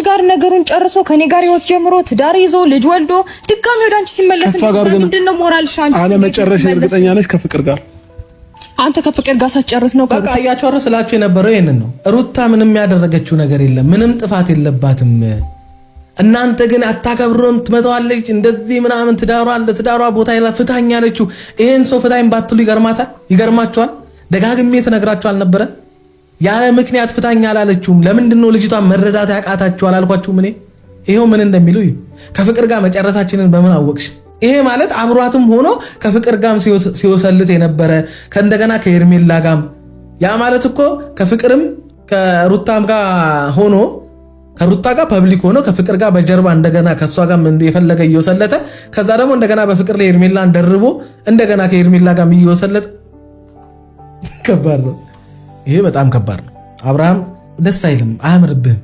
ጋር ነገሩን ጨርሶ ከኔ ጋር ህይወት ጀምሮ ትዳር ይዞ ልጅ ወልዶ ድጋሚ ወደ አንቺ ሲመለስ ምንድነው ሞራልሽ? አንቺ አለ መጨረሻ እርግጠኛ ነሽ ከፍቅር ጋር አንተ ከፍቅር ጋር ሳትጨርስ ነው በቃ ያቻወረ ስላችሁ የነበረው ይሄንን ነው። ሩታ ምንም ያደረገችው ነገር የለም፣ ምንም ጥፋት የለባትም። እናንተ ግን አታከብሩም፣ ትመጣዋለች እንደዚህ ምናምን ትዳሯ ቦታ ይላ ፍታኛ አለችው። ይሄን ሰው ፍታኝ ባትሉ ይገርማችኋል። ደጋግሜ ተነግራችሁ አልነበረ? ያለ ምክንያት ፍታኛ አላለችውም። ለምንድነው ልጅቷን መረዳት ያቃታችሁ አላልኳችሁም? እኔ ይሄው ምን እንደሚሉ ከፍቅር ጋር መጨረሳችንን በምን አወቅሽ? ይሄ ማለት አብሯትም ሆኖ ከፍቅር ጋርም ሲወሰልት የነበረ ከእንደገና ከሄርሜላ ጋርም ያ ማለት እኮ ከፍቅርም ከሩታም ጋር ሆኖ ከሩታ ጋር ፐብሊክ ሆኖ ከፍቅር ጋር በጀርባ እንደገና ከሷ ጋር የፈለገ እየወሰለተ ከዛ ደግሞ እንደገና በፍቅር ላይ ሄርሜላን ደርቦ እንደገና ከሄርሜላ ጋር እየወሰለተ ከባድ ነው። ይሄ በጣም ከባድ ነው። አብርሃም ደስ አይልም፣ አያምርብህም፣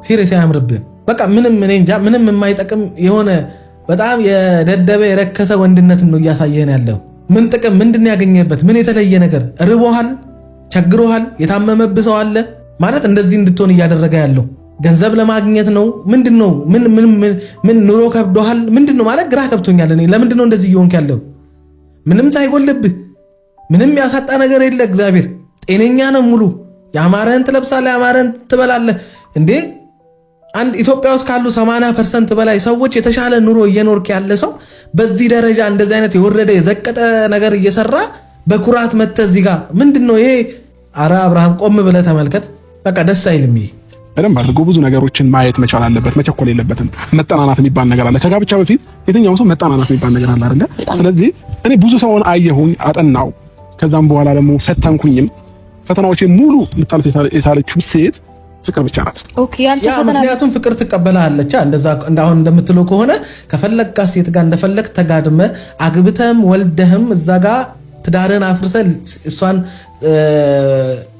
ሲሪየስ አያምርብህም። በቃ ምንም እኔ እንጃ ምንም የማይጠቅም የሆነ በጣም የደደበ የረከሰ ወንድነትን ነው እያሳየን ያለው። ምን ጥቅም ምንድነው ያገኘበት? ምን የተለየ ነገር? ርቦሃል፣ ቸግሮሃል፣ የታመመብህ ሰው አለ ማለት እንደዚህ እንድትሆን እያደረገ ያለው ገንዘብ ለማግኘት ነው? ምንድነው? ምን ኑሮ ከብዶሃል? ምንድነው ማለት ግራ ከብቶኛል። እኔ ለምንድነው እንደዚህ እየሆንክ ያለው? ምንም ሳይጎልብህ ምንም ያሳጣ ነገር የለ። እግዚአብሔር ጤነኛ ነው ሙሉ። ያማረህን ትለብሳለህ፣ ያማረህን ትበላለህ። እንዴ አንድ ኢትዮጵያ ውስጥ ካሉ 80% በላይ ሰዎች የተሻለ ኑሮ እየኖርክ ያለ ሰው በዚህ ደረጃ እንደዚህ አይነት የወረደ የዘቀጠ ነገር እየሰራ በኩራት መተህ እዚህ ጋር ምንድነው ይሄ? አረ አብርሃም ቆም ብለህ ተመልከት። በቃ ደስ አይልም። ይሄ በደንብ አድርጎ ብዙ ነገሮችን ማየት መቻል አለበት። መቸኮል የለበትም። መጠናናት የሚባል ነገር አለ። ከጋብቻ በፊት የትኛው ሰው መጠናናት የሚባል ነገር አለ አይደል? ስለዚህ እኔ ብዙ ሰውን አየሁኝ፣ አጠናው፣ ከዛም በኋላ ደግሞ ፈተንኩኝም። ፈተናዎቼ ሙሉ ልታልፍ የቻለችው ሴት ፍቅር ብቻ ናት። ኦኬ ያንተ ፈተና ምክንያቱም ፍቅር ትቀበላለች። እንደዛ እንዳሁን እንደምትለው ከሆነ ከፈለግካ ሴት ጋር እንደፈለግ ተጋድመ አግብተም ወልደህም እዛ ጋር ትዳርን አፍርሰ እሷን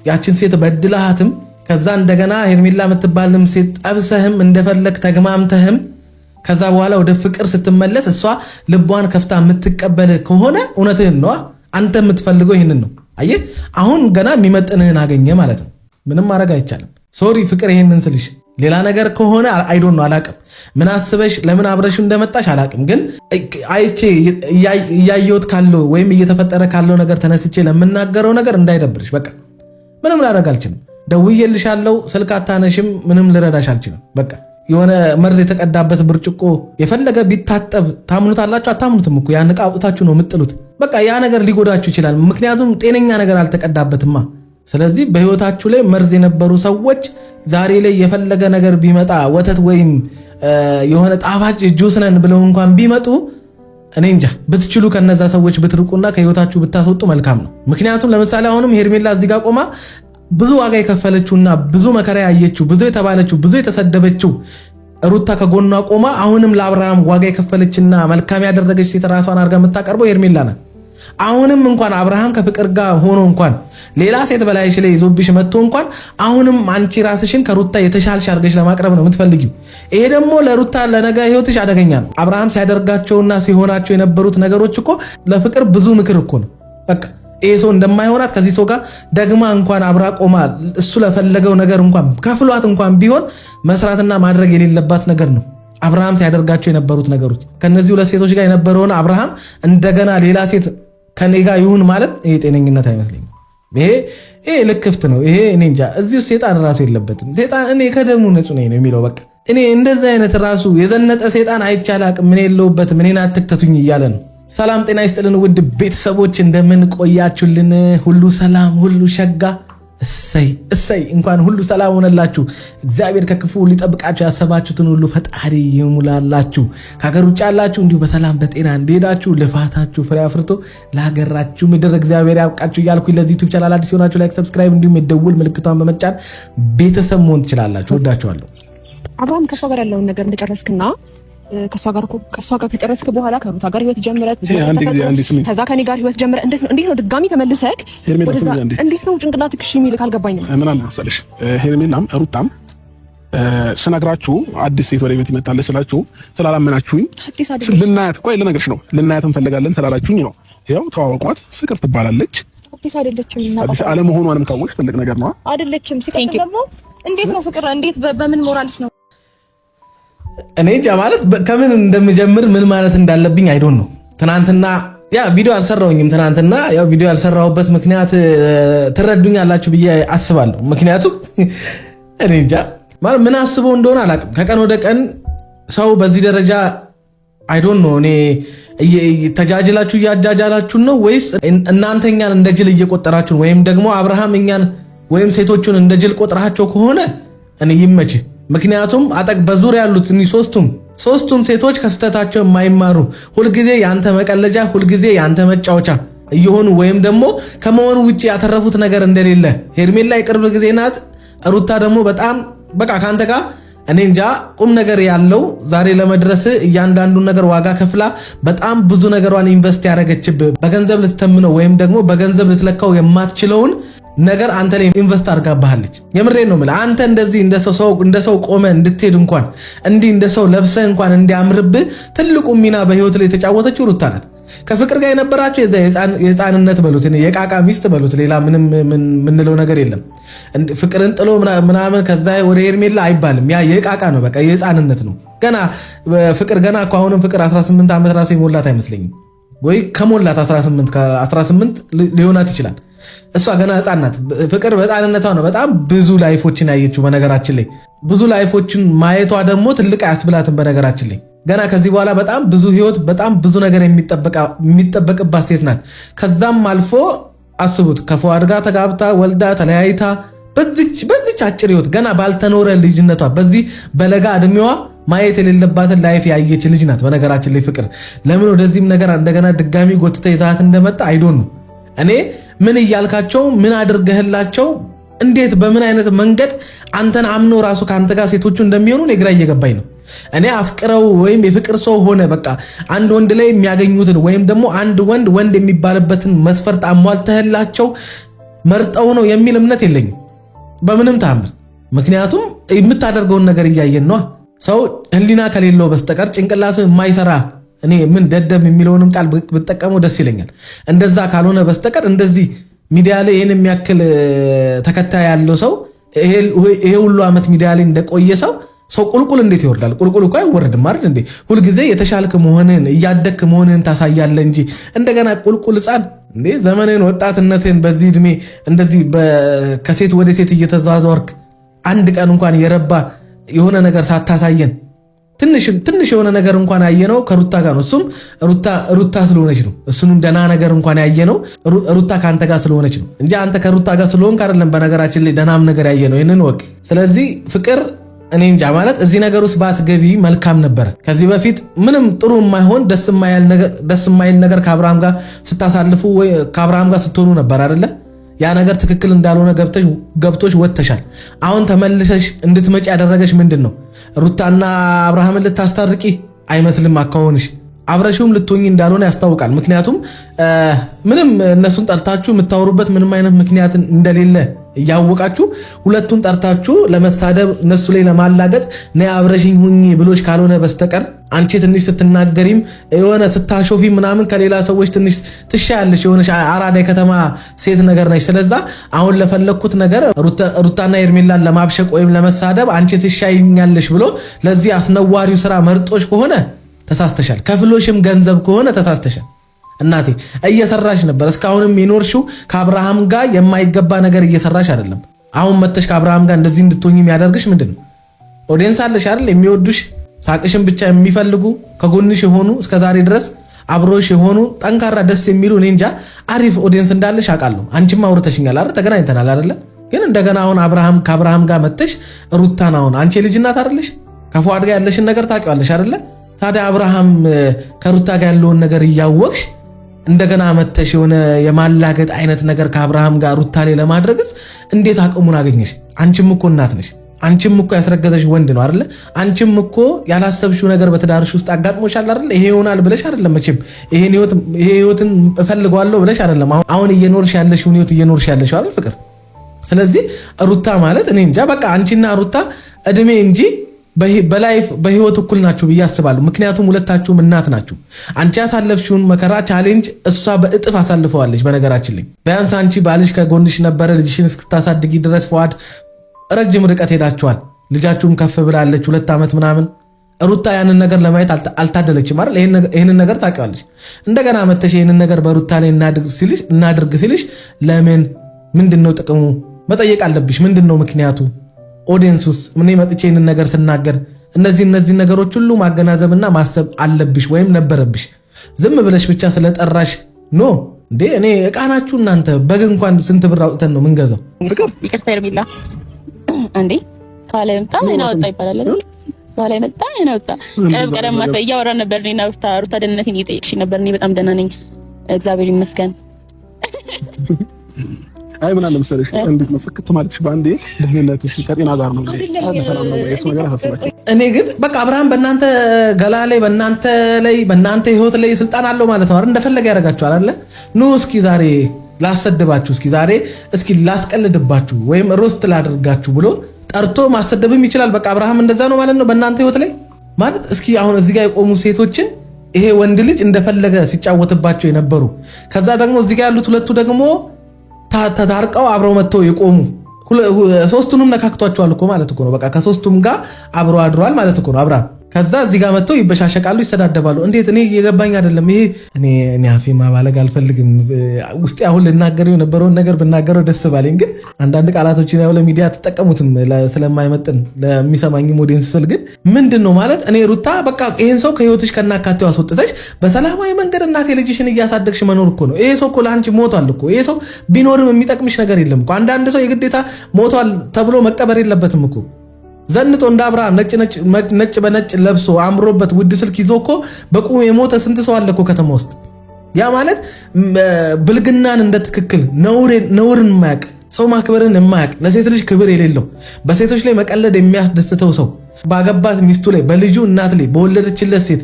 ያችን ሴት በድላሃትም ከዛ እንደገና ሄርሜላ የምትባልንም ሴት ጠብሰህም እንደፈለግ ተግማምተህም ከዛ በኋላ ወደ ፍቅር ስትመለስ እሷ ልቧን ከፍታ የምትቀበል ከሆነ እውነትህን ነው። አንተ የምትፈልገው ይህንን ነው። አየህ አሁን ገና የሚመጥንህን አገኘ ማለት ነው። ምንም ማድረግ አይቻልም። ሶሪ ፍቅር ይሄንን ስልሽ ሌላ ነገር ከሆነ አይዶን ነው አላቅም። ምን አስበሽ ለምን አብረሽ እንደመጣሽ አላቅም። ግን አይቼ እያየሁት ካለው ወይም እየተፈጠረ ካለው ነገር ተነስቼ ለምናገረው ነገር እንዳይደብርሽ። በቃ ምንም ላደርግ አልችልም። ደውዬልሻለሁ፣ ስልክ አታነሽም፣ ምንም ልረዳሽ አልችልም። በቃ የሆነ መርዝ የተቀዳበት ብርጭቆ የፈለገ ቢታጠብ ታምኑታላችሁ? አታምኑትም እኮ ያን ዕቃ አውጥታችሁ ነው የምጥሉት። በቃ ያ ነገር ሊጎዳችሁ ይችላል። ምክንያቱም ጤነኛ ነገር አልተቀዳበትማ። ስለዚህ በህይወታችሁ ላይ መርዝ የነበሩ ሰዎች ዛሬ ላይ የፈለገ ነገር ቢመጣ ወተት ወይም የሆነ ጣፋጭ ጁስ ነን ብለው እንኳን ቢመጡ እኔ እንጃ ብትችሉ ከነዛ ሰዎች ብትርቁና ከህይወታችሁ ብታስወጡ መልካም ነው። ምክንያቱም ለምሳሌ አሁንም ሄርሜላ እዚህ ጋር ቆማ ብዙ ዋጋ የከፈለችውና ብዙ መከራ ያየችው ብዙ የተባለችው ብዙ የተሰደበችው ሩታ ከጎኗ ቆማ አሁንም ለአብርሃም ዋጋ የከፈለችና መልካም ያደረገች ሴት ራሷን አድርጋ የምታቀርበው ሄርሜላ ናት። አሁንም እንኳን አብርሃም ከፍቅር ጋር ሆኖ እንኳን ሌላ ሴት በላይሽ ላይ ይዞብሽ መጥቶ እንኳን አሁንም አንቺ ራስሽን ከሩታ የተሻልሽ አድርገሽ ለማቅረብ ነው የምትፈልጊው። ይሄ ደግሞ ለሩታ ለነገ ህይወትሽ አደገኛ ነው። አብርሃም ሲያደርጋቸውና ሲሆናቸው የነበሩት ነገሮች እኮ ለፍቅር ብዙ ምክር እኮ ነው። በቃ ይሄ ሰው እንደማይሆናት ከዚህ ሰው ጋር ደግማ እንኳን አብራ ቆማ እሱ ለፈለገው ነገር እንኳን ከፍሏት እንኳን ቢሆን መስራትና ማድረግ የሌለባት ነገር ነው። አብርሃም ሲያደርጋቸው የነበሩት ነገሮች ከነዚህ ሁለት ሴቶች ጋር የነበረውን አብርሃም እንደገና ሌላ ሴት ከኔ ጋር ይሁን ማለት ይሄ ጤነኝነት አይመስለኝም። ይሄ ልክፍት ነው። ይሄ እኔ እንጃ። እዚህ ሴጣን ራሱ የለበትም። ሴጣን እኔ ከደሙ ንጹህ ነኝ ነው የሚለው። በቃ እኔ እንደዚህ አይነት ራሱ የዘነጠ ሴጣን አይቻላቅም። ምን የለውበትም። እኔን አትክተቱኝ እያለ ነው። ሰላም ጤና ይስጥልን ውድ ቤተሰቦች፣ እንደምን ቆያችሁልን? ሁሉ ሰላም፣ ሁሉ ሸጋ። እሰይ እንኳን ሁሉ ሰላም ሆነላችሁ። እግዚአብሔር ከክፉ ሊጠብቃችሁ ያሰባችሁትን ሁሉ ፈጣሪ ይሙላላችሁ። ከሀገር ውጭ ያላችሁ እንዲሁ በሰላም በጤና እንደሄዳችሁ ልፋታችሁ ፍሬ አፍርቶ ለሀገራችሁ ምድር እግዚአብሔር ያብቃችሁ እያልኩኝ ለዚህ ዩቲዩብ ቻናል አዲስ የሆናችሁ ላይክ፣ ሰብስክራይብ እንዲሁም የደውል ምልክቷን በመጫን ቤተሰብ መሆን ትችላላችሁ። ወዳችኋለሁ። አብርሃም ከሷ ጋር ያለውን ነገር እንደጨረስክና ከሷ ጋር ከጨረስክ በኋላ ከሩታ ጋር ህይወት ጀምረት ከዛ ከኔ ጋር ህይወት ጀምረት እንዴት ነው ድጋሚ ተመልሰክ ወደዛ እንዴት ነው ጭንቅላትክ እሺ የሚልክ አልገባኝም። ምን አለ መሰለሽ ሄርሜላም ሩታም ስነግራችሁ አዲስ ሴት ወደ ቤት ይመጣለች ስላችሁ ስላላመናችሁኝ ልናያት ቆይ ልነግርሽ ነው ልናያት እንፈልጋለን ስላላችሁኝ ነው። ይኸው ተዋወቋት፣ ፍቅር ትባላለች። አዲስ አይደለችም እና አዲስ አለመሆኗንም ካወቅሽ ትልቅ ነገር ነው። አይደለችም። ሲቀጥል ደግሞ እንዴት ነው ፍቅር እንዴት በምን ሞራልሽ ነው እኔ እንጃ ማለት ከምን እንደምጀምር ምን ማለት እንዳለብኝ አይዶን ነው። ትናንትና ያ ቪዲዮ አልሰራውኝም። ትናንትና ያው ቪዲዮ ያልሰራውበት ምክንያት ትረዱኛላችሁ ብዬ አስባለሁ። ምክንያቱም እኔ እንጃ ማለት ምን አስበው እንደሆነ አላውቅም። ከቀን ወደ ቀን ሰው በዚህ ደረጃ አይዶን ነው። እኔ ተጃጅላችሁ እያጃጃላችሁ ነው ወይስ እናንተ እኛን እንደ ጅል እየቆጠራችሁ ወይም ደግሞ አብርሃም እኛን ወይም ሴቶቹን እንደ ጅል ቆጥራቸው ከሆነ እኔ ይመች። ምክንያቱም በዙሪያ ያሉት ሶስቱም ሴቶች ከስተታቸው የማይማሩ ሁልጊዜ ያንተ መቀለጃ ሁልጊዜ ያንተ መጫወቻ እየሆኑ ወይም ደግሞ ከመሆኑ ውጪ ያተረፉት ነገር እንደሌለ ሄርሜላ የቅርብ ጊዜ ናት። ሩታ ደግሞ በጣም በቃ ካንተ ጋር እኔ እንጃ ቁም ነገር ያለው ዛሬ ለመድረስ እያንዳንዱን ነገር ዋጋ ከፍላ በጣም ብዙ ነገሯን ኢንቨስት ያደረገችብህ በገንዘብ ልትተምነው ወይም ደግሞ በገንዘብ ልትለካው የማትችለውን ነገር አንተ ላይ ኢንቨስት አድርጋብሃለች። የምሬን ነው ማለት አንተ እንደዚህ እንደ ሰው ቆመ እንድትሄድ እንኳን እንዲህ እንደ ሰው ለብሰህ እንኳን እንዲያምርብህ ትልቁ ሚና በህይወት ላይ የተጫወተችው ሩታ ናት። ከፍቅር ጋር የነበራቸው የህፃንነት በሉት የቃቃ ሚስት በሉት ሌላ ምንም ምንለው ነገር የለም። ፍቅርን ጥሎ ምናምን ከዛ ወደ ሄርሜላ አይባልም። ያ የቃቃ ነው፣ በቃ የህፃንነት ነው። ገና ፍቅር ገና እኮ አሁንም ፍቅር 18 ዓመት ራሱ የሞላት አይመስለኝም ወይ ከሞላት 18 ሊሆናት ይችላል። እሷ ገና ህፃን ናት። ፍቅር በህፃንነቷ ነው በጣም ብዙ ላይፎችን ያየችው። በነገራችን ላይ ብዙ ላይፎችን ማየቷ ደግሞ ትልቅ አያስብላትም። በነገራችን ላይ ገና ከዚህ በኋላ በጣም ብዙ ህይወት በጣም ብዙ ነገር የሚጠበቅባት ሴት ናት። ከዛም አልፎ አስቡት ከፉአድ ጋር ተጋብታ ወልዳ ተለያይታ በዚች አጭር ህይወት ገና ባልተኖረ ልጅነቷ በዚህ በለጋ እድሜዋ ማየት የሌለባትን ላይፍ ያየች ልጅ ናት። በነገራችን ላይ ፍቅር ለምን ወደዚህም ነገር እንደገና ድጋሚ ጎትተ ይዛት እንደመጣ አይዶን ነው። እኔ ምን እያልካቸው ምን አድርገህላቸው እንዴት በምን አይነት መንገድ አንተን አምኖ ራሱ ካንተ ጋር ሴቶቹ እንደሚሆኑ ግራ እየገባኝ ነው። እኔ አፍቅረው ወይም የፍቅር ሰው ሆነ በቃ አንድ ወንድ ላይ የሚያገኙትን ወይም ደግሞ አንድ ወንድ የሚባልበትን መስፈርት አሟልተህላቸው መርጠው ነው የሚል እምነት የለኝም በምንም ታምር። ምክንያቱም የምታደርገውን ነገር እያየን ነው። ሰው ህሊና ከሌለው በስተቀር ጭንቅላቱ የማይሰራ እኔ ምን ደደም የሚለውንም ቃል ብጠቀመው ደስ ይለኛል። እንደዛ ካልሆነ በስተቀር እንደዚህ ሚዲያ ላይ ይሄን የሚያክል ተከታይ ያለው ሰው ይሄ ሁሉ ዓመት ሚዲያ ላይ እንደቆየ ሰው ቁልቁል እንዴት ይወርዳል? ቁልቁል እኮ አይወርድም አይደል እንዴ? ሁልጊዜ የተሻልክ መሆንህን እያደግክ መሆንህን ታሳያለህ እንጂ እንደገና ቁልቁል ህፃን እንዴ ዘመንህን ወጣትነትህን በዚህ እድሜ እንደዚህ ከሴት ወደ ሴት እየተዛዛወርክ አንድ ቀን እንኳን የረባ የሆነ ነገር ሳታሳየን ትንሽ የሆነ ነገር እንኳን ያየነው ከሩታ ጋር ነው። እሱም ሩታ ስለሆነች ነው። እሱንም ደና ነገር እንኳን ያየነው ሩታ ካንተ ጋር ስለሆነች ነው እንጂ አንተ ከሩታ ጋር ስለሆንክ አይደለም። በነገራችን ላይ ደናም ነገር ያየነው ይሄንን ወቅ። ስለዚህ ፍቅር እኔ እንጃ ማለት እዚህ ነገር ውስጥ ባትገቢ መልካም ነበር። ከዚህ በፊት ምንም ጥሩ የማይሆን ደስ የማይል ነገር ከአብርሃም ጋር ስታሳልፉ ወይ ከአብርሃም ጋር ስትሆኑ ነበር አይደለ? ያ ነገር ትክክል እንዳልሆነ ገብቶሽ ወጥተሻል። አሁን ተመልሰሽ እንድትመጪ ያደረገሽ ምንድን ነው? ሩታና አብርሃምን ልታስታርቂ አይመስልም አካውንሽ። አብረሽውም ልትሆኚ እንዳልሆነ ያስታውቃል። ምክንያቱም ምንም እነሱን ጠርታችሁ የምታወሩበት ምንም አይነት ምክንያት እንደሌለ እያወቃችሁ ሁለቱን ጠርታችሁ ለመሳደብ እነሱ ላይ ለማላገጥ ነይ አብረሽኝ ሁኚ ብሎሽ ካልሆነ በስተቀር አንቺ ትንሽ ስትናገሪም የሆነ ስታሾፊ ምናምን ከሌላ ሰዎች ትንሽ ትሻያለሽ። የሆነ አራዳ ከተማ ሴት ነገር ነሽ። ስለዛ አሁን ለፈለኩት ነገር ሩታና ሄርሜላን ለማብሸቅ ወይም ለመሳደብ አንቺ ትሻይኛለሽ ብሎ ለዚህ አስነዋሪው ስራ መርጦሽ ከሆነ ተሳስተሻል። ከፍሎሽም ገንዘብ ከሆነ ተሳስተሻል። እናቴ እየሰራሽ ነበር። እስካሁንም የኖርሽው ከአብርሃም ጋር የማይገባ ነገር እየሰራሽ አይደለም። አሁን መተሽ ከአብርሃም ጋር እንደዚህ እንድትሆኚ የሚያደርግሽ ምንድነው? ኦዲየንስ አለሽ አይደል? የሚወዱሽ ሳቅሽን ብቻ የሚፈልጉ ከጎንሽ የሆኑ እስከዛሬ ድረስ አብሮሽ የሆኑ ጠንካራ ደስ የሚሉ እኔ እንጃ አሪፍ ኦዲየንስ እንዳለሽ አውቃለሁ። አንቺም አውርተሽኛል አይደል? ተገናኝተናል አይደል? ግን እንደገና አሁን ከአብርሃም ጋር መተሽ ሩታን አሁን አንቺ ልጅ እናት አይደለሽ? ከፉአድ ጋር ያለሽን ነገር ታውቂዋለሽ አይደል? ታዲያ አብርሃም ከሩታ ጋር ያለውን ነገር እያወቅሽ እንደገና መተሽ የሆነ የማላገጥ አይነት ነገር ከአብርሃም ጋር ሩታ ላይ ለማድረግስ እንዴት አቅሙን አገኘሽ? አንቺም እኮ እናት ነሽ። አንቺም እኮ ያስረገዘሽ ወንድ ነው አይደል? አንቺም እኮ ያላሰብሽው ነገር በትዳርሽ ውስጥ አጋጥሞሻል አይደል? ይሄ ይሆናል ብለሽ አይደለም መቼም ይሄ ህይወትን እፈልገዋለሁ ብለሽ አይደለም አሁን እየኖርሽ ያለሽውን ህይወት እየኖርሽ ያለሽ አይደል ፍቅር። ስለዚህ ሩታ ማለት እኔ እንጃ በቃ አንቺና ሩታ እድሜ እንጂ በህይወት እኩል ናችሁ ብዬ አስባለሁ። ምክንያቱም ሁለታችሁም እናት ናችሁ። አንቺ ያሳለፍሽውን መከራ ቻሌንጅ እሷ በእጥፍ አሳልፈዋለች። በነገራችን ላይ ቢያንስ አንቺ ባልሽ ከጎንሽ ነበረ ልጅሽን እስክታሳድጊ ድረስ። ፉአድ ረጅም ርቀት ሄዳችኋል። ልጃችሁም ከፍ ብላለች 2 ዓመት ምናምን። ሩታ ያንን ነገር ለማየት አልታደለችም አይደል? ይሄንን ነገር ታውቂዋለሽ። እንደገና መተሽ ይሄንን ነገር በሩታ ላይ እናድርግ ሲልሽ ለምን ምንድነው ጥቅሙ መጠየቅ አለብሽ። ምንድነው ምክንያቱ? ኦዲየንሱስ ምን መጥቼ ይሄንን ነገር ስናገር እነዚህ ነገሮች ሁሉ ማገናዘብና ማሰብ አለብሽ ወይም ነበረብሽ። ዝም ብለሽ ብቻ ስለጠራሽ ኖ እንዴ እኔ እቃናችሁ እናንተ በግ እንኳን ስንት ብር አውጥተን ነው ምንገዛው? ይቅርታ ሄርሜላ እንዴ ካለ መጣ እና ወጣ ይባላል አይደል? ካለ መጣ እና ወጣ ቀደም ማስበ እያወራን ነበር። እኔና ሩታ ደህንነቴን እየጠየቅሽ ነበር። እኔ በጣም ደህና ነኝ እግዚአብሔር ይመስገን። አይ ምን አለ መሰለሽ እንዴት ነው ፍክት ማለትሽ ባንዴ ደህንነትሽ ከጤና ጋር ነው ሰላም ነው እሱ ነገር አሳስባችሁ። እኔ ግን በቃ አብርሃም በእናንተ ገላ ላይ በእናንተ ህይወት ላይ ስልጣን አለው ማለት ነው አይደል? እንደፈለገ ያደርጋችኋል አይደል? ኑ እስኪ ዛሬ ላሰድባችሁ፣ እስኪ ዛሬ እስኪ ላስቀልድባችሁ ወይም ሮስት ላድርጋችሁ ብሎ ጠርቶ ማሰደብም ይችላል። በቃ አብርሃም እንደዛ ነው ማለት ነው በእናንተ ህይወት ላይ ማለት። እስኪ አሁን እዚህ ጋር የቆሙ ሴቶችን ይሄ ወንድ ልጅ እንደፈለገ ሲጫወትባቸው የነበሩ ከዛ ደግሞ እዚህ ጋር ያሉት ሁለቱ ደግሞ ተታርቀው አብረው መጥተው የቆሙ ሶስቱንም ነካክቷቸዋል እኮ ማለት እኮ ነው። በቃ ከሶስቱም ጋር አብሮ አድሯል ማለት እኮ ነው አብርሃም። ከዛ እዚህ ጋር መጥተው ይበሻሸቃሉ፣ ይሰዳደባሉ። እንዴት እኔ እየገባኝ አይደለም። ይሄ እኔ አፌ ማባለግ አልፈልግም። ውስጤ አሁን ልናገረው የነበረውን ነገር ብናገረው ደስ ባለኝ፣ ግን አንዳንድ ቃላቶችን ያው ለሚዲያ ተጠቀሙትም ስለማይመጥን ለሚሰማኝ ኦዲየንስ ስል ግን ምንድነው ማለት እኔ ሩታ በቃ ይሄን ሰው ከህይወትሽ ከናካቴው አስወጥተሽ በሰላማዊ መንገድ እናቴ ልጅሽን እያሳደግሽ መኖር እኮ ነው። ይሄ ሰው እኮ ለአንቺ ሞቷል እኮ። ይሄ ሰው ቢኖርም የሚጠቅምሽ ነገር የለም እኮ። አንዳንድ ሰው የግዴታ ሞቷል ተብሎ መቀበር የለበትም እኮ። ዘንጦ እንደ አብርሃም ነጭ በነጭ ለብሶ አምሮበት ውድ ስልክ ይዞ እኮ በቁም የሞተ ስንት ሰው አለ እኮ ከተማ ውስጥ። ያ ማለት ብልግናን እንደ ትክክል ነውርን የማያውቅ ሰው ማክበርን የማያውቅ ለሴት ልጅ ክብር የሌለው በሴቶች ላይ መቀለድ የሚያስደስተው ሰው ባገባት ሚስቱ ላይ በልጁ እናት ላይ በወለደችለት ሴት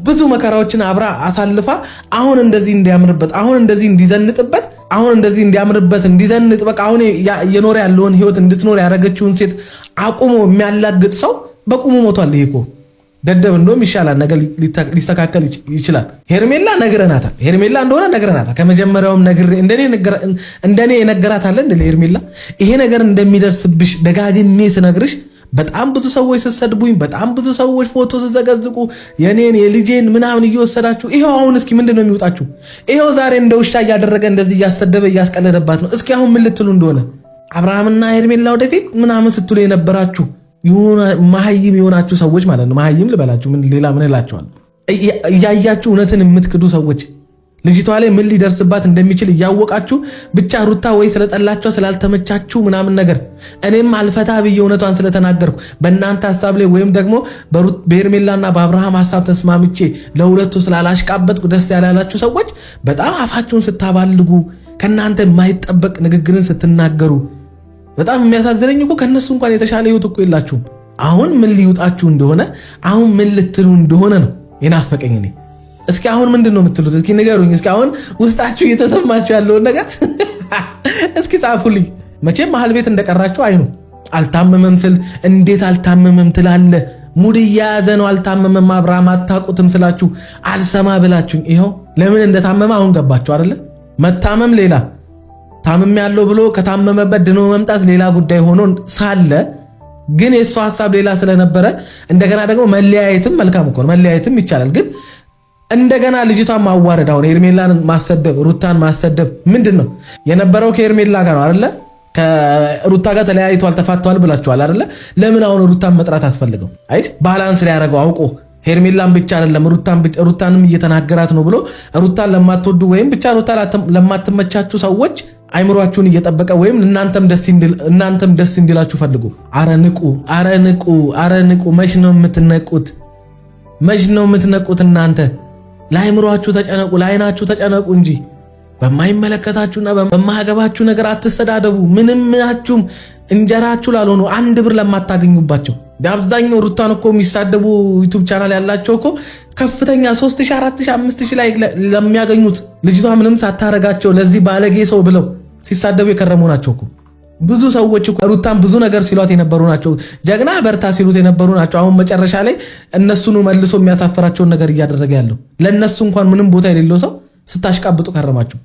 ብዙ መከራዎችን አብራ አሳልፋ አሁን እንደዚህ እንዲያምርበት አሁን እንደዚህ እንዲዘንጥበት አሁን እንደዚህ እንዲያምርበት እንዲዘንጥ በቃ አሁን የኖረ ያለውን ህይወት እንድትኖር ያደረገችውን ሴት አቁሞ የሚያላግጥ ሰው በቁሙ ሞቷል። ይሄ እኮ ደደብ እንደውም ይሻላል፣ ነገር ሊስተካከል ይችላል። ሄርሜላ ነግረናታል። ሄርሜላ እንደሆነ ነግረናታል። ከመጀመሪያውም እንደኔ የነገራት አለ እንደ ሄርሜላ ይሄ ነገር እንደሚደርስብሽ ደጋግሜ ስነግርሽ በጣም ብዙ ሰዎች ስትሰድቡኝ፣ በጣም ብዙ ሰዎች ፎቶ ስትዘገዝቁ የኔን የልጄን ምናምን እየወሰዳችሁ ይሄው አሁን እስኪ ምንድነው የሚወጣችሁ? ይሄው ዛሬ እንደ ውሻ እያደረገ እንደዚህ እያሰደበ እያስቀለደባት ነው። እስኪ አሁን ምን ልትሉ እንደሆነ አብርሃምና ሄርሜላ ወደፊት ምናምን ስትሉ የነበራችሁ መሀይም የሆናችሁ ሰዎች ማለት ነው። መሀይም ልበላችሁ ሌላ ምን እላችኋለሁ? እያያችሁ እውነትን የምትክዱ ሰዎች ልጅቷ ላይ ምን ሊደርስባት እንደሚችል እያወቃችሁ ብቻ ሩታ ወይ ስለጠላቸው ስላልተመቻችሁ ምናምን ነገር እኔም አልፈታ ብዬ እውነቷን ስለተናገርኩ በእናንተ ሐሳብ ላይ ወይም ደግሞ በሄርሜላና በአብርሃም ሐሳብ ተስማምቼ ለሁለቱ ስላላሽቃበጥኩ ደስ ያላላችሁ ሰዎች በጣም አፋችሁን ስታባልጉ ከናንተ የማይጠበቅ ንግግርን ስትናገሩ በጣም የሚያሳዝነኝ እኮ ከነሱ እንኳን የተሻለ ህይወት እኮ የላችሁም። አሁን ምን ሊውጣችሁ እንደሆነ አሁን ምን ልትሉ እንደሆነ ነው የናፈቀኝ እኔ። እስኪ አሁን ምንድነው የምትሉት? እስኪ ንገሩኝ። እስኪ አሁን ውስጣችሁ እየተሰማችሁ ያለውን ነገር እስኪ ጻፉልኝ። መቼም መሀል ቤት እንደቀራችሁ አይኑ አልታመመም ስል እንዴት አልታመመም ትላለ? ሙድ እየያዘ ነው አልታመመም አብርሃም አታውቁትም ስላችሁ አልሰማ ብላችሁኝ ይኸው ለምን እንደታመመ አሁን ገባችሁ አይደለ? መታመም ሌላ ታመም ያለው ብሎ ከታመመበት ድኖ መምጣት ሌላ ጉዳይ ሆኖ ሳለ ግን የእሱ ሐሳብ ሌላ ስለነበረ እንደገና ደግሞ መለያየትም መልካም እኮ ነው፣ መለያየትም ይቻላል። ግን እንደገና ልጅቷን ማዋረድ አሁን ሄርሜላን ማሰደብ ሩታን ማሰደብ ምንድነው የነበረው? ከሄርሜላ ጋር ነው አይደለ? ከሩታ ጋር ተለያይቷል ተፋቷል ብላችኋል አይደለ? ለምን አሁን ሩታን መጥራት አስፈልገው? አይ ባላንስ ላይ ያደረገው አውቆ ሄርሜላን ብቻ አይደለም ሩታንም እየተናገራት ነው ብሎ ሩታን ለማትወዱ ወይም ብቻ ሩታ ለማትመቻችሁ ሰዎች አይምሯችሁን እየጠበቀ ወይም እናንተም ደስ እንዲላችሁ ፈልጉ። አረ ንቁ። መች ነው የምትነቁት? መች ነው የምትነቁት? እናንተ ለአይምሯችሁ ተጨነቁ፣ ለአይናችሁ ተጨነቁ እንጂ በማይመለከታችሁና በማያገባችሁ ነገር አትሰዳደቡ። ምንምናችሁም እንጀራችሁ ላልሆኑ አንድ ብር ለማታገኙባቸው በአብዛኛው ሩታን እኮ የሚሳደቡ ዩቲዩብ ቻናል ያላቸው እኮ ከፍተኛ 3000፣ 4000፣ 5000 ላይ ለሚያገኙት ልጅቷ ምንም ሳታረጋቸው ለዚህ ባለጌ ሰው ብለው ሲሳደቡ የከረሙ ናቸው እኮ። ብዙ ሰዎች እኮ ሩታን ብዙ ነገር ሲሏት የነበሩ ናቸው። ጀግና በርታ ሲሉት የነበሩ ናቸው። አሁን መጨረሻ ላይ እነሱን መልሶ የሚያሳፍራቸውን ነገር እያደረገ ያለው ለነሱ እንኳን ምንም ቦታ የሌለው ሰው ስታሽቃብጡ ከረማችሁ።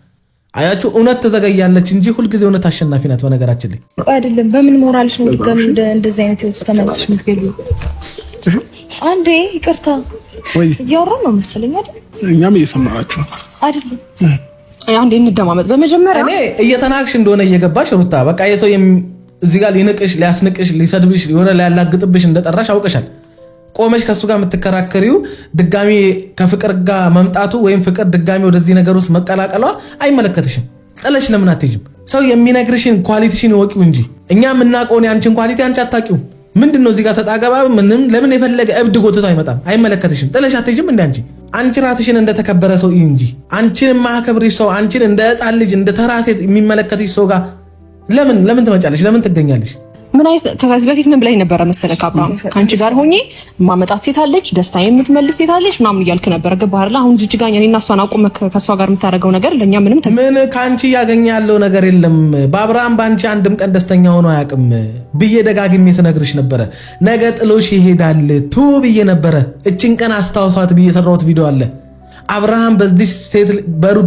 አያችሁ እውነት ተዘገያለች እንጂ ሁልጊዜ እውነት አሸናፊ ናት። በነገራችን ላይ አይደለም። በምን ሞራልሽ ነው ድጋሚ እንደዚህ አይነት ህይወት ተመልሰሽ የምትገቢው? አንዴ ይቅርታ ወይ እያወራን ነው መሰለኝ አይደል? እኛም እየሰማናችሁ አይደለም። አንዴ እንደማመጥ በመጀመሪያ እኔ እየተናክሽ እንደሆነ እየገባሽ ሩታ በቃ የሰው እዚህ ጋር ሊንቅሽ፣ ሊያስንቅሽ፣ ሊሰድብሽ የሆነ ሊያላግጥብሽ እንደጠራሽ አውቀሻል። ቆመሽ ከሱ ጋር የምትከራከሪው ድጋሚ ከፍቅር ጋር መምጣቱ ወይም ፍቅር ድጋሚ ወደዚህ ነገር ውስጥ መቀላቀሏ አይመለከትሽም። ጥለሽ ለምን አትሄጂም? ሰው የሚነግርሽን ኳሊቲሽን ይወቂው እንጂ እኛ የምናውቀውን ያንቺን ኳሊቲ አንቺ አታውቂው። ምንድነው እዚህ ጋር ሰጣገባ ምንም ለምን የፈለገ እብድ ጎትቶ አይመጣም። አይመለከትሽም። ጥለሽ አትሄጂም። አንቺ ራስሽን እንደተከበረ ሰው እንጂ አንቺን ማከብርሽ ሰው አንቺን እንደ ሕፃን ልጅ እንደ ተራ ሴት የሚመለከትሽ ሰው ጋር ለምን ትመጫለሽ? ለምን ትገኛለሽ? ምን አይነት ከዚህ በፊት ምን ብላኝ ነበረ መሰለህ? አብርሃም ካንቺ ጋር ሆኜ ማመጣት ሴት አለች፣ ደስታ የምትመልስ ሴት አለች ምናምን እያልክ ነበር። ገባህ አይደል? አሁን እዚህ ጋር እኔና እሷን አቁመህ ከእሷ ጋር የምታደርገው ነገር ለኛ ምን ካንቺ ያገኘ ያለው ነገር የለም። በአብርሃም ባንቺ አንድም ቀን ደስተኛ ሆኖ አያውቅም ብዬ ደጋግሜ ስነግርሽ ነበረ። ነገ ጥሎሽ ይሄዳል ቱ ብዬ ነበረ። እችን ቀን አስታውሷት ብዬ የሰራሁት ቪዲዮ አለ። አብርሃም በዚህ ሴት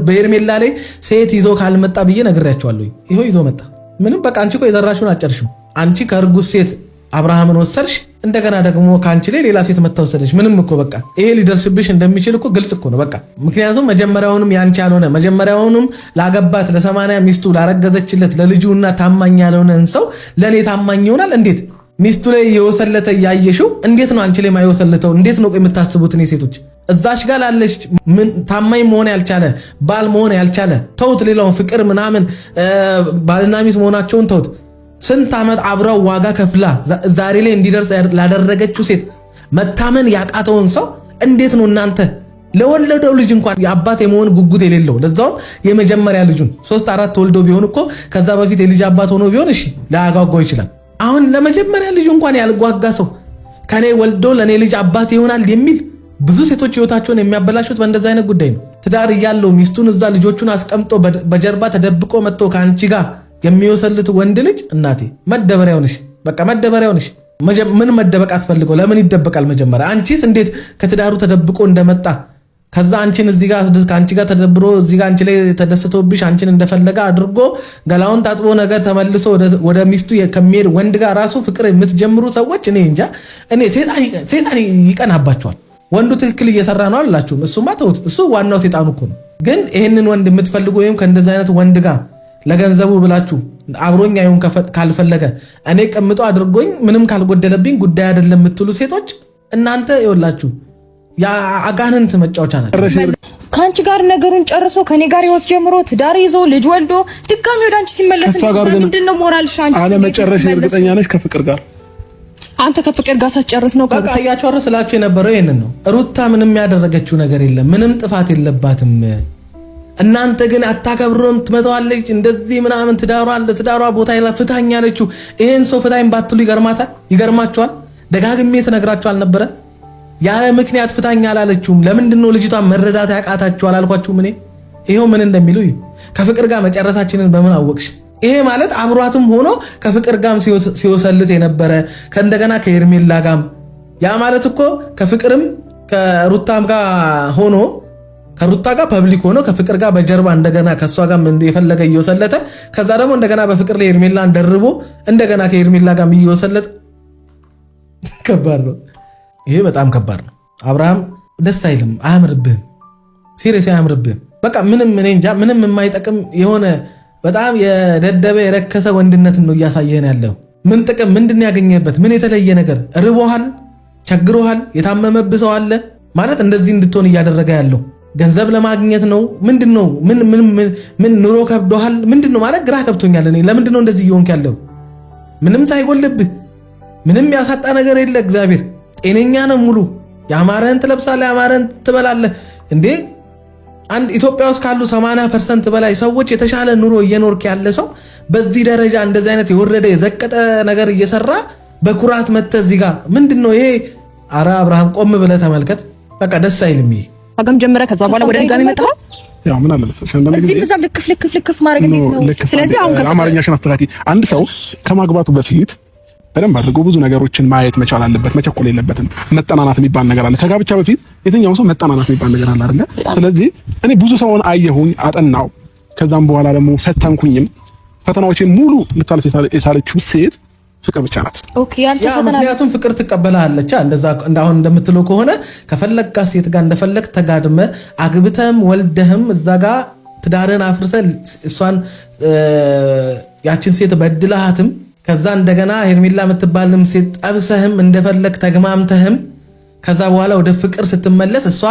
በኤርሜላ ላይ ሴት ይዞ ካልመጣ ብዬ ነግሬያቸዋለሁ። ይሄው ይዞ መጣ። ምንም በቃ አንቺ እኮ የዘራሽውን አጨርሽም። አንቺ ከእርጉዝ ሴት አብርሃምን ወሰድሽ፣ እንደገና ደግሞ ከአንቺ ላይ ሌላ ሴት መታወሰደሽ። ምንም እኮ በቃ ይሄ ሊደርስብሽ እንደሚችል እኮ ግልጽ እኮ ነው በቃ። ምክንያቱም መጀመሪያውንም ያንቺ ያልሆነ መጀመሪያውንም ላገባት ለ80 ሚስቱ ላረገዘችለት ለልጁና ታማኝ ያልሆነን ሰው ለኔ ታማኝ ይሆናል እንዴት? ሚስቱ ላይ የወሰለተ ያየሽው እንዴት ነው አንቺ ላይ ማይወሰለተው? እንዴት ነው የምታስቡት? እኔ ሴቶች እዛሽ ጋር ላለሽ ታማኝ መሆን ያልቻለ ባል መሆን ያልቻለ ተውት፣ ሌላውን ፍቅር ምናምን ባልና ሚስት መሆናቸውን ተውት። ስንት ዓመት አብረው ዋጋ ከፍላ ዛሬ ላይ እንዲደርስ ላደረገችው ሴት መታመን ያቃተውን ሰው እንዴት ነው እናንተ ለወለደው ልጅ እንኳን የአባት የመሆን ጉጉት የሌለው ለዛውም የመጀመሪያ ልጁን 3-4 ወልዶ ቢሆን እኮ ከዛ በፊት የልጅ አባት ሆኖ ቢሆን እሺ ላያጓጓው ይችላል። አሁን ለመጀመሪያ ልጁ እንኳን ያልጓጋ ሰው ከኔ ወልዶ ለኔ ልጅ አባት ይሆናል የሚል ብዙ ሴቶች ህይወታቸውን የሚያበላሹት በእንደዛ አይነት ጉዳይ ነው። ትዳር እያለው ሚስቱን እዛ ልጆቹን አስቀምጦ በጀርባ ተደብቆ መጥቶ ከአንቺ ጋር የሚወሰልት ወንድ ልጅ እናቴ መደበሪያው ነሽ። በቃ መደበሪያው ነሽ። ምን መደበቅ አስፈልገው? ለምን ይደበቃል? መጀመሪያ አንቺስ እንዴት ከትዳሩ ተደብቆ እንደመጣ ከዛ አንቺን እዚህ ጋር ከአንቺ ጋር ተደብሮ እዚህ ጋር አንቺ ላይ ተደስቶብሽ አንቺን እንደፈለገ አድርጎ ገላውን ታጥቦ ነገር ተመልሶ ወደ ሚስቱ ከሚሄድ ወንድ ጋር ራሱ ፍቅር የምትጀምሩ ሰዎች እኔ እንጃ። እኔ ሴጣን ይቀናባቸዋል። ወንዱ ትክክል እየሰራ ነው አላችሁም? እሱማ ተውት፣ እሱ ዋናው ሴጣኑ እኮ ነው። ግን ይህንን ወንድ የምትፈልጉ ወይም ከእንደዚህ አይነት ወንድ ጋር ለገንዘቡ ብላችሁ አብሮኝ አይሁን ካልፈለገ እኔ ቀምጦ አድርጎኝ ምንም ካልጎደለብኝ ጉዳይ አይደለም የምትሉ ሴቶች እናንተ ይወላችሁ የአጋንንት መጫወቻ ናቸው። ከአንቺ ጋር ነገሩን ጨርሶ ከኔ ጋር ህይወት ጀምሮ ትዳር ይዞ ልጅ ወልዶ ድጋሚ ወደ አንቺ ሲመለስ ምንድነው ሞራልሽ? አንቺ አለመጨረሽ እርግጠኛ ነሽ ከፍቅር ጋር? አንተ ከፍቅር ጋር ሳትጨርስ ነው በቃ እያቸወረ ስላችሁ የነበረው ይሄንን ነው። ሩታ ምንም ያደረገችው ነገር የለም፣ ምንም ጥፋት የለባትም። እናንተ ግን አታከብሮም፣ ትመታዋለች እንደዚህ ምናምን ትዳሯ ቦታ ይላ ፍታኝ ያለችው ይሄን ሰው ፍታኝ ባትሉ ይገርማችኋል። ደጋግሜ ስነግራችሁ አልነበረ? ያለ ምክንያት ፍታኝ አላለችውም። ለምንድነው ልጅቷን መረዳት ያቃታችሁ አላልኳችሁም? እኔ ይሄው ምን እንደሚሉ ከፍቅር ጋር መጨረሳችንን በምን አወቅሽ? ይሄ ማለት አብሯትም ሆኖ ከፍቅር ጋርም ሲወሰልት የነበረ ከእንደገና ከኤርሜላ ጋርም ያ ማለት እኮ ከፍቅርም ከሩታም ጋር ሆኖ ከሩታ ጋር ፐብሊክ ሆኖ ከፍቅር ጋር በጀርባ እንደገና ከሷ ጋር የፈለገ እየወሰለተ ከዛ ደግሞ እንደገና በፍቅር ላይ ኤርሜላን ደርቦ እንደገና ከኤርሜላ ጋር እየወሰለተ ከባድ ነው። ይሄ በጣም ከባድ ነው። አብርሃም ደስ አይልም፣ አያምርብህም፣ ሲሪየስ አያምርብህም። በቃ ምንም እኔ እንጃ ምንም የማይጠቅም የሆነ በጣም የደደበ የረከሰ ወንድነትን ነው እያሳየን ያለው። ምን ጥቅም ምንድን ያገኘበት? ምን የተለየ ነገር? ርቦሃል፣ ቸግሮሃል፣ የታመመብህ ሰው አለ ማለት እንደዚህ እንድትሆን እያደረገ ያለው ገንዘብ ለማግኘት ነው? ምንድነው? ምን ኑሮ ከብዶሃል? ምንድነው ማለት ግራ ከብቶኛል። እኔ ለምንድነው እንደዚህ እየሆንክ ያለው? ምንም ሳይጎልብህ ምንም ያሳጣ ነገር የለ። እግዚአብሔር ጤነኛ ነው ሙሉ። ያማረህን ትለብሳለህ፣ ያማረህን ትበላለህ። እንዴ አንድ ኢትዮጵያ ውስጥ ካሉ 80% በላይ ሰዎች የተሻለ ኑሮ እየኖርክ ያለ ሰው በዚህ ደረጃ እንደዚህ አይነት የወረደ የዘቀጠ ነገር እየሰራ በኩራት መተህ እዚህ ጋር ምንድነው ይሄ? አረ አብርሃም ቆም ብለህ ተመልከት። በቃ ደስ አይልም ይሄ አገም ጀመረ። ከዛ በኋላ ወደ ድጋሚ መጣ። ያው ምን አለ መሰለሽ እንደዚህ እዚህ ምዛም ልክፍ ማድረግ ነው። ስለዚህ አሁን አማርኛሽን አስተካኪ። አንድ ሰው ከማግባቱ በፊት በደንብ አድርጎ ብዙ ነገሮችን ማየት መቻል አለበት። መቸኮል የለበትም። መጠናናት የሚባል ነገር አለ። ከጋብቻ በፊት የትኛው ሰው መጠናናት የሚባል ነገር አለ አይደል? ስለዚህ እኔ ብዙ ሰውን አየሁኝ፣ አጠናው፣ ከዛም በኋላ ደግሞ ፈተንኩኝም። ፈተናዎችን ሙሉ ልታልፍ የቻለችው ሴት ፍቅር ብቻ ናት። ኦኬ ያንተ ፈተና ምክንያቱም ፍቅር ትቀበላለች። እንደዛ እንዳሁን እንደምትለው ከሆነ ከፈለግካ ሴት ጋር እንደፈለግ ተጋድመ አግብተህም ወልደህም እዛ ጋር ትዳርን አፍርሰ እሷን ያችን ሴት በድለሃትም ከዛ እንደገና ሄርሜላ የምትባልም ሴት ጠብሰህም እንደፈለግ ተግማምተህም ከዛ በኋላ ወደ ፍቅር ስትመለስ እሷ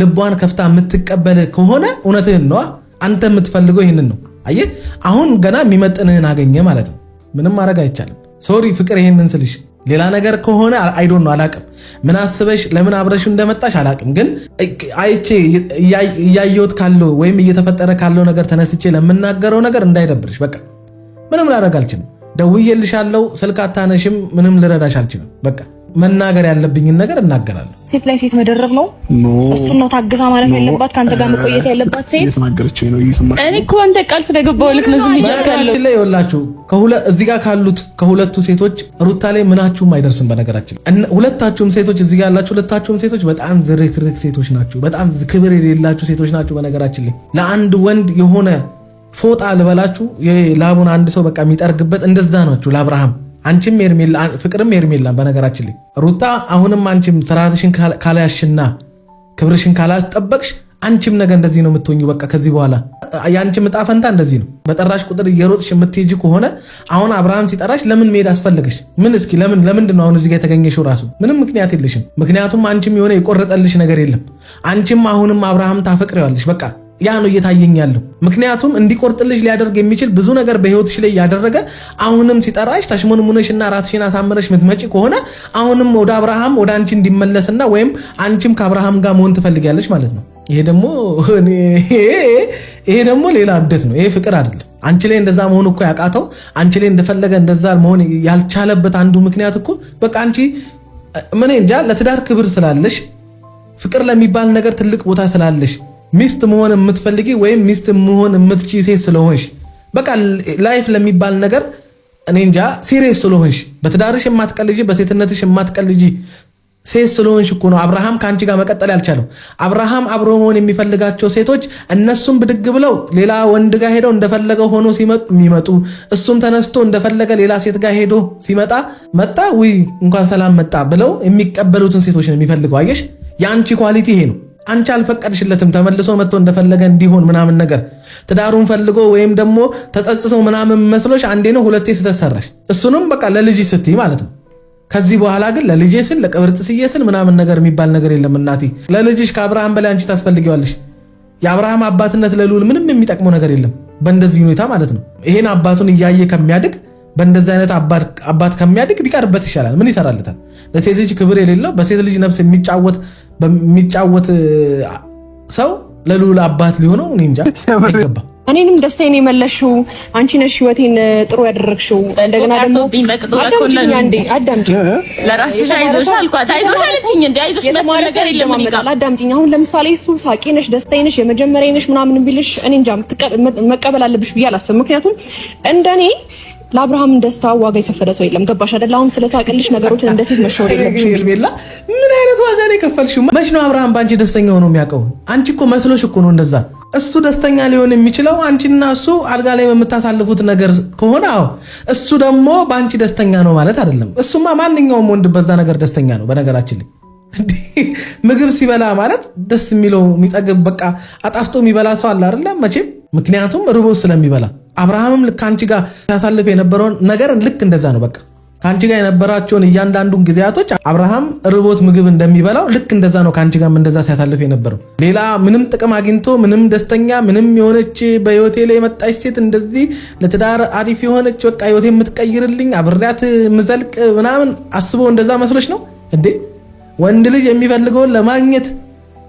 ልቧን ከፍታ የምትቀበል ከሆነ እውነትህን ነው። አንተ የምትፈልገው ይህንን ነው። አየህ አሁን ገና የሚመጥንህን አገኘ ማለት ነው። ምንም ማድረግ አይቻልም። ሶሪ ፍቅር ይሄንን ስልሽ ሌላ ነገር ከሆነ አይዶን ነው አላቅም። ምን አስበሽ ለምን አብረሽ እንደመጣሽ አላቅም። ግን አይቼ እያየሁት ካለው ወይም እየተፈጠረ ካለው ነገር ተነስቼ ለምናገረው ነገር እንዳይደብርሽ። በቃ ምንም ላደርግ አልችልም። ደውዬልሻለሁ፣ ስልክ አታነሽም፣ ምንም ልረዳሽ አልችልም። በቃ መናገር ያለብኝን ነገር እናገራለሁ። ሴት ላይ ሴት መደረብ ነው እሱን ነው ታግዛ ማለት ያለባት ካንተ ጋር መቆየት ያለባት ሴት እየተናገረችኝ ነው። እኔ እኮ አንተ ቃል ስለገባው ልክ ነው። ዝም ይያካለው ላይ ይወላችሁ እዚህ ጋር ካሉት ከሁለቱ ሴቶች ሩታ ላይ ምናችሁም አይደርስም። በነገራችን ሁለታችሁም ሴቶች እዚህ ጋር ያላችሁ ሁለታችሁም ሴቶች በጣም ዝርክርክ ሴቶች ናችሁ። በጣም ክብር የሌላችሁ ሴቶች ናችሁ። በነገራችን ላይ ለአንድ ወንድ የሆነ ፎጣ ልበላችሁ ላቡን አንድ ሰው በቃ የሚጠርግበት እንደዛ ናችሁ ለአብርሃም። አንቺም ሄርሜላ ፍቅርም ሄርሜላ በነገራችን ላይ ሩታ አሁንም አንቺም ስርዓትሽን ካላያሽና ክብርሽን ካላስጠበቅሽ አንቺም ነገ እንደዚህ ነው የምትሆኚው። በቃ ከዚህ በኋላ ያንቺም ዕጣ ፈንታ እንደዚህ ነው። በጠራሽ ቁጥር እየሮጥሽ የምትሄጂ ከሆነ አሁን አብርሃም ሲጠራሽ ለምን መሄድ አስፈለገሽ? ምን እስኪ ለምንድን ነው አሁን እዚህ ጋር የተገኘሽው? ራሱ ምንም ምክንያት የለሽም። ምክንያቱም አንቺም የሆነ የቆረጠልሽ ነገር የለም። አንቺም አሁንም አብርሃም ታፈቅሪዋለሽ። በቃ ያ ነው እየታየኝ ያለው። ምክንያቱም እንዲቆርጥልሽ ሊያደርግ የሚችል ብዙ ነገር በህይወትሽ ላይ ያደረገ አሁንም ሲጠራሽ ተሽሞንሙነሽና ራስሽን አሳምረሽ ምትመጪ ከሆነ አሁንም ወደ አብርሃም ወደ አንቺ እንዲመለስና ወይም አንቺም ከአብርሃም ጋር መሆን ትፈልጊያለሽ ማለት ነው። ይሄ ደግሞ ሌላ እብደት ነው። ይሄ ፍቅር አይደለም። አንቺ ላይ እንደዛ መሆን እኮ ያቃተው አንቺ ላይ እንደፈለገ እንደዛ መሆን ያልቻለበት አንዱ ምክንያት እኮ በቃ አንቺ ምን እንጃ ለትዳር ክብር ስላለሽ ፍቅር ለሚባል ነገር ትልቅ ቦታ ስላለሽ ሚስት መሆን የምትፈልጊ ወይም ሚስት መሆን የምትቺ ሴት ስለሆንሽ በቃ ላይፍ ለሚባል ነገር እኔ እንጃ ሲሪየስ ስለሆንሽ በትዳርሽ የማትቀልጂ በሴትነትሽ የማትቀልጂ ሴት ስለሆንሽ እኮ ነው አብርሃም ካንቺ ጋር መቀጠል ያልቻለው። አብርሃም አብሮ መሆን የሚፈልጋቸው ሴቶች እነሱም ብድግ ብለው ሌላ ወንድ ጋር ሄደው እንደፈለገ ሆኖ ሲመጡ እሱም ተነስቶ እንደፈለገ ሌላ ሴት ጋር ሄዶ ሲመጣ ውይ እንኳን ሰላም መጣ ብለው የሚቀበሉትን ሴቶች ነው የሚፈልገው። አየሽ የአንቺ ኳሊቲ ይሄ ነው። አንቺ አልፈቀድሽለትም ተመልሶ መጥቶ እንደፈለገ እንዲሆን ምናምን ነገር ትዳሩን ፈልጎ ወይም ደግሞ ተጸጽቶ ምናምን መስሎሽ አንዴ ነው ሁለቴ ስተሰራሽ እሱንም በቃ ለልጅ ስትይ ማለት ነው። ከዚህ በኋላ ግን ለልጄ ስል ለቅብርጥስዬ ስል ምናምን ነገር የሚባል ነገር የለም። እናቴ ለልጅሽ ከአብርሃም በላይ አንቺ ታስፈልጊዋለሽ። የአብርሃም አባትነት ለልዑል ምንም የሚጠቅመው ነገር የለም በእንደዚህ ሁኔታ ማለት ነው። ይሄን አባቱን እያየ ከሚያድግ በእንደዚህ አይነት አባት ከሚያድግ ቢቀርበት ይሻላል። ምን ይሰራልታል? ለሴት ልጅ ክብር የሌለው በሴት ልጅ ነፍስ የሚጫወት ሰው ለልዑል አባት ሊሆነው እኔ እንጃ አይገባ። እኔንም ደስታዬን የመለሽው አንቺ ነሽ፣ ህይወቴን ጥሩ ያደረግሽው። እንደገና ደግሞ አዳምጪኝ፣ ለራስሽ አይዞሽ አልኳት። አይዞሽ አለችኝ። እንዴ አይዞሽ መስማት ነገር የለም። አዳምጪኝ። አሁን ለምሳሌ እሱ ሳቂ ነሽ፣ ደስታዬ ነሽ፣ የመጀመሪያ ነሽ ምናምን ቢልሽ እኔ እንጃ መቀበል አለብሽ ብዬ አላስብም። ምክንያቱም እንደኔ ለአብርሃም ደስታ ዋጋ የከፈለ ሰው የለም። ገባሽ አይደል? አሁን ስለሳቅልሽ ነገሮችን እንደ ሴት መሸወር የለብሽም። ሄርሜላ ምን አይነት ዋጋ ነው የከፈልሽው? መች ነው አብርሃም ባንቺ ደስተኛ ሆኖ የሚያውቀው? አንቺ እኮ መስሎሽ እኮ ነው እንደዛ። እሱ ደስተኛ ሊሆን የሚችለው አንቺና እሱ አልጋ ላይ በምታሳልፉት ነገር ከሆነ እሱ ደግሞ ባንቺ ደስተኛ ነው ማለት አይደለም። እሱማ ማንኛውም ወንድ በዛ ነገር ደስተኛ ነው። በነገራችን ላይ ምግብ ሲበላ ማለት ደስ የሚለው የሚጠግብ በቃ አጣፍጦ የሚበላ ሰው አለ አይደለ? መቼም ምክንያቱም ርቦ ስለሚበላ አብርሃምም ልክ ከአንቺ ጋር ሲያሳልፍ የነበረውን ነገር ልክ እንደዛ ነው። በቃ ከአንቺ ጋር የነበራቸውን እያንዳንዱን ጊዜያቶች አብርሃም ርቦት ምግብ እንደሚበላው ልክ እንደዛ ነው ከአንቺ ጋር እንደዛ ሲያሳልፍ የነበረው። ሌላ ምንም ጥቅም አግኝቶ ምንም ደስተኛ ምንም የሆነች በህይወቴ ላይ የመጣች ሴት እንደዚህ ለትዳር አሪፍ የሆነች በቃ ህይወቴ የምትቀይርልኝ አብሬያት ምዘልቅ ምናምን አስቦ እንደዛ መስሎች ነው እንዴ? ወንድ ልጅ የሚፈልገውን ለማግኘት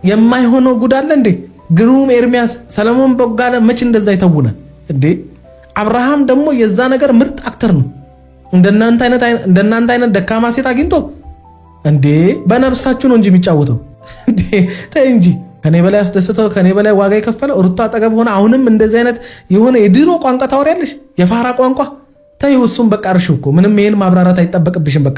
የማይሆነው ጉድ አለ እንዴ? ግሩም ኤርሚያስ፣ ሰለሞን ቦጋለ መች እንደዛ ይተውናል እንዴ? አብርሃም ደግሞ የዛ ነገር ምርጥ አክተር ነው። እንደናንተ አይነት ደካማ ሴት አግኝቶ እንዴ በነፍሳችሁ ነው እንጂ የሚጫወተው እንዴ? ተይ እንጂ። ከኔ በላይ አስደስተው ከኔ በላይ ዋጋ የከፈለው ሩታ አጠገብ ሆነ አሁንም እንደዚህ አይነት የሆነ የድሮ ቋንቋ ታወሪያለሽ፣ የፋራ ቋንቋ። ተይው እሱም በቃ እርሺው እኮ ምንም ይሄን ማብራራት አይጠበቅብሽም። በቃ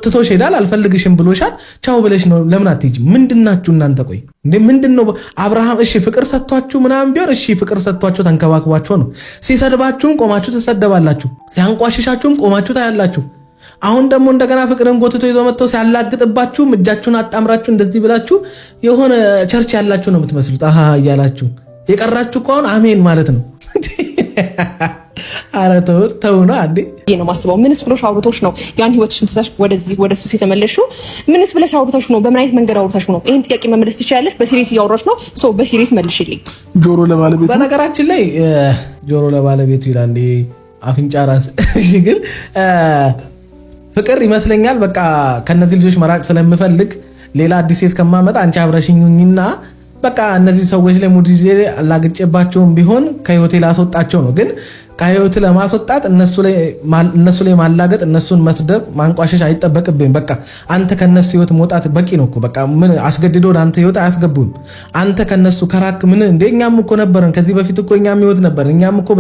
ትቶሽ ሄዳል፣ አልፈልግሽም ብሎሻል፣ ቻው ብለሽ ነው ለምን አትሄጂም? ምንድናችሁ እናንተ? ቆይ እንዴ ምንድነው? አብርሃም እሺ ፍቅር ሰጥቷችሁ ምናምን ቢሆን እሺ ፍቅር ሰጥቷችሁ ተንከባክባችሁ ነው። ሲሰድባችሁም ቆማችሁ ትሰደባላችሁ፣ ሲያንቋሽሻችሁም ቆማችሁ ታያላችሁ። አሁን ደግሞ እንደገና ፍቅርን ጎትቶ ይዞ መጥተው ሲያላግጥባችሁ እጃችሁን አጣምራችሁ እንደዚህ ብላችሁ የሆነ ቸርች ያላችሁ ነው የምትመስሉት። አሃ እያላችሁ የቀራችሁ እኮ አሁን አሜን ማለት ነው። አረ ተውና አንዴ ነው ማስበው። ምንስ ብሎሽ አውርቶሽ ነው ያን ህይወትሽን ትተሽ ወደዚህ ወደ ሱስ የተመለሽው? ምንስ ብለሽ አውርቶሽ ነው? በምን አይነት መንገድ አውርቶሽ ነው? ይሄን ጥያቄ መመለስ ትችያለሽ። በሲሪየስ እያወራሽ ነው። በሲሪየስ መልሽልኝ። ጆሮ ለባለቤቱ በነገራችን ላይ ጆሮ ለባለቤቱ ይላል አፍንጫ ራስ። እሺ ግን ፍቅር ይመስለኛል በቃ ከነዚህ ልጆች መራቅ ስለምፈልግ ሌላ አዲስ ሴት ከማመጣ አንቺ አብረሽኝኝና በቃ እነዚህ ሰዎች ላይ ሙድ ይዤ አላግጬባቸውም ቢሆን ከህይወቴ ላስወጣቸው ነው። ግን ከህይወት ለማስወጣት እነሱ ላይ ማላገጥ፣ እነሱን መስደብ፣ ማንቋሸሽ አይጠበቅብኝ። በቃ አንተ ከነሱ ህይወት መውጣት በቂ ነው እኮ። በቃ ምን አስገድዶ ወደ አንተ ህይወት አያስገቡም። አንተ ከነሱ ከራክ ምን እንደ እኛም እኮ ነበረን ከዚህ በፊት እኮ እኛም ህይወት ነበር። እኛም እኮ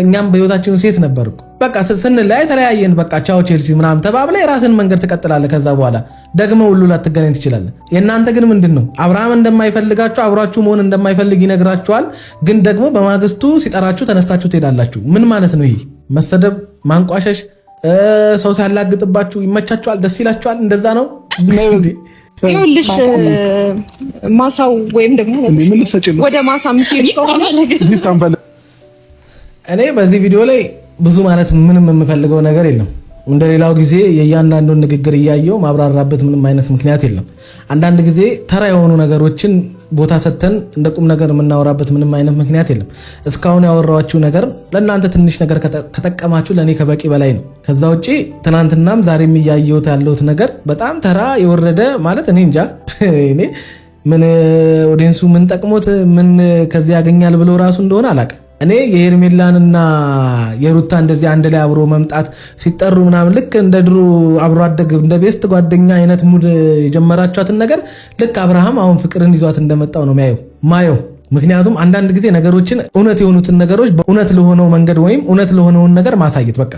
እኛም በህይወታችን ሴት ነበር እኮ። በቃ ስንለያይ ተለያየን፣ በቃ ቻው ቼልሲ ምናምን ተባብለህ የራስን መንገድ ትቀጥላለህ። ከዛ በኋላ ደግሞ ሁሉ ላትገናኝ ትችላለህ። የእናንተ ግን ምንድን ነው? አብርሃም እንደማይፈልጋችሁ አብራችሁ መሆን እንደማይፈልግ ይነግራችኋል። ግን ደግሞ በማግስቱ ሲጠራችሁ ተነስታችሁ ትሄዳላችሁ። ምን ማለት ነው ይሄ? መሰደብ፣ ማንቋሸሽ፣ ሰው ሲያላግጥባችሁ ይመቻችኋል? ደስ ይላችኋል? እንደዛ ነው። ይኸውልሽ ማሳው ወይም ደግሞ ወደ ማሳ እኔ በዚህ ቪዲዮ ላይ ብዙ ማለት ምንም የምፈልገው ነገር የለም። እንደሌላው ጊዜ የእያንዳንዱን ንግግር እያየው ማብራራበት ምንም አይነት ምክንያት የለም። አንዳንድ ጊዜ ተራ የሆኑ ነገሮችን ቦታ ሰጥተን እንደ ቁም ነገር የምናወራበት ምንም አይነት ምክንያት የለም። እስካሁን ያወራኋችሁ ነገር ለእናንተ ትንሽ ነገር ከጠቀማችሁ ለእኔ ከበቂ በላይ ነው። ከዛ ውጭ ትናንትናም ዛሬም እያየሁት ያለሁት ነገር በጣም ተራ የወረደ ማለት እኔ እንጃ እኔ ምን ኦዲየንሱ ምን ጠቅሞት ምን ከዚህ ያገኛል ብሎ ራሱ እንደሆነ አላውቅም። እኔ የሄርሜላንና የሩታ እንደዚህ አንድ ላይ አብሮ መምጣት ሲጠሩ ምናምን ልክ እንደ ድሮ አብሮ አደግ እንደ ቤስት ጓደኛ አይነት ሙድ የጀመራቸዋትን ነገር ልክ አብርሃም አሁን ፍቅርን ይዟት እንደመጣው ነው ማየው። ምክንያቱም አንዳንድ ጊዜ ነገሮችን እውነት የሆኑትን ነገሮች በእውነት ለሆነው መንገድ ወይም እውነት ለሆነውን ነገር ማሳየት በቃ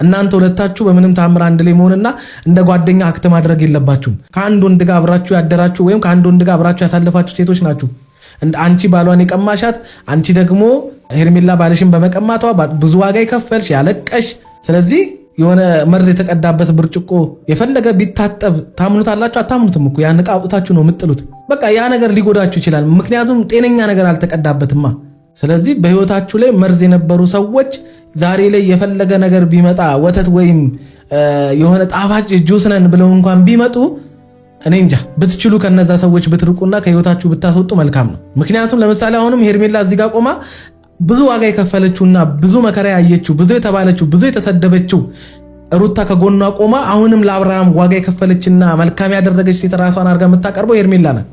እናንተ ሁለታችሁ በምንም ታምር አንድ ላይ መሆንና እንደ ጓደኛ አክት ማድረግ የለባችሁም። ከአንድ ወንድ ጋር አብራችሁ ያደራችሁ ወይም ከአንድ ወንድ ጋር አብራችሁ ያሳለፋችሁ ሴቶች ናችሁ። አንቺ ባሏን የቀማሻት፣ አንቺ ደግሞ ሄርሜላ ባልሽን በመቀማቷ ብዙ ዋጋ ይከፈልሽ ያለቀሽ። ስለዚህ የሆነ መርዝ የተቀዳበት ብርጭቆ የፈለገ ቢታጠብ ታምኑታላችሁ? አታምኑትም እኮ ያን ዕቃ አውጥታችሁ ነው የምጥሉት። በቃ ያ ነገር ሊጎዳችሁ ይችላል። ምክንያቱም ጤነኛ ነገር አልተቀዳበትማ። ስለዚህ በህይወታችሁ ላይ መርዝ የነበሩ ሰዎች ዛሬ ላይ የፈለገ ነገር ቢመጣ ወተት ወይም የሆነ ጣፋጭ ጁስ ነን ብለው እንኳን ቢመጡ እኔ እንጃ ብትችሉ ከነዛ ሰዎች ብትርቁና ከህይወታችሁ ብታስወጡ መልካም ነው። ምክንያቱም ለምሳሌ አሁንም ሄርሜላ እዚህ ጋር ቆማ ብዙ ዋጋ የከፈለችውና ብዙ መከራ ያየችው ብዙ የተባለችው ብዙ የተሰደበችው ሩታ ከጎኗ ቆማ አሁንም ለአብርሃም ዋጋ የከፈለችና መልካም ያደረገች ሴት ራሷን አድርጋ የምታቀርበው ሄርሜላ ናት።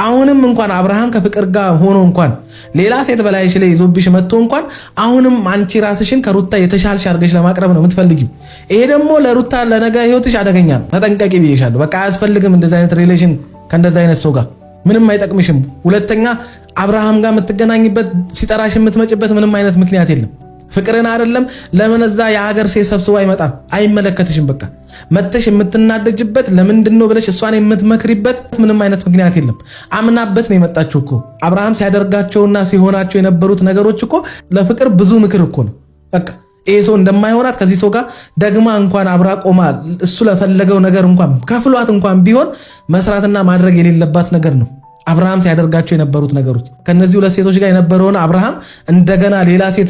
አሁንም እንኳን አብርሃም ከፍቅር ጋር ሆኖ እንኳን ሌላ ሴት በላይሽ ላይ ይዞብሽ መጥቶ እንኳን አሁንም አንቺ ራስሽን ከሩታ የተሻልሽ አድርገሽ ለማቅረብ ነው የምትፈልጊው። ይሄ ደግሞ ለሩታ ለነገ ህይወትሽ አደገኛ ነው። ተጠንቀቂ ብዬሻለሁ። በቃ አያስፈልግም እንደዚህ አይነት ሪሌሽን ከእንደዚህ አይነት ሰው ጋር ምንም አይጠቅምሽም። ሁለተኛ አብርሃም ጋር የምትገናኝበት ሲጠራሽ የምትመጭበት ምንም አይነት ምክንያት የለም። ፍቅርን አይደለም ለምን እዛ የሀገር ሴት ሰብስቦ አይመጣም? አይመለከትሽም። በቃ መተሽ የምትናደጅበት ለምንድን ነው ብለሽ እሷን የምትመክሪበት ምንም አይነት ምክንያት የለም። አምናበት ነው የመጣችው እኮ። አብርሃም ሲያደርጋቸውና ሲሆናቸው የነበሩት ነገሮች እኮ ለፍቅር ብዙ ምክር እኮ ነው። በቃ ይሄ ሰው እንደማይሆናት ከዚህ ሰው ጋር ደግማ እንኳን አብራ ቆማ እሱ ለፈለገው ነገር እንኳን ከፍሏት እንኳን ቢሆን መስራትና ማድረግ የሌለባት ነገር ነው። አብርሃም ሲያደርጋቸው የነበሩት ነገሮች ከነዚህ ሁለት ሴቶች ጋር የነበረውን አብርሃም እንደገና ሌላ ሴት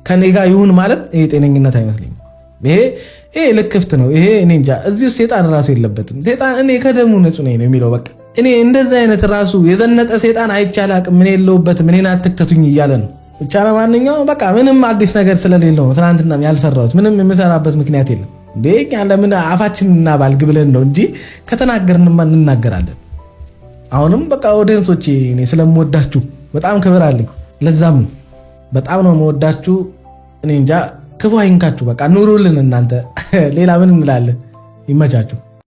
ከኔ ጋር ይሁን ማለት ይሄ ጤነኝነት አይመስለኝም። ይሄ ልክፍት ነው። ይሄ እኔ እንጃ። እዚህ ውስጥ ሴጣን ራሱ የለበትም። ሴጣን እኔ ከደሙ ንጹህ ነኝ ነው የሚለው። በቃ እኔ እንደዚህ አይነት ራሱ የዘነጠ ሴጣን አይቻላቅም። ምን የለውበትም። እኔን አትክተቱኝ እያለ ነው። ብቻ ለማንኛውም በቃ ምንም አዲስ ነገር ስለሌለው ነው ትናንትናም ያልሰራሁት። ምንም የምሰራበት ምክንያት የለም። እንዴ ለምን አፋችን እናባልግ ብለን ነው እንጂ ከተናገርንማ እንናገራለን። አሁንም በቃ ኦዲየንሶቼ እኔ ስለምወዳችሁ በጣም ክብር አለኝ። ለዛም ነው በጣም ነው የምወዳችሁ። እኔ እንጃ ክፉ አይንካችሁ። በቃ ኑሩልን እናንተ። ሌላ ምን እንላለን? ይመቻችሁ።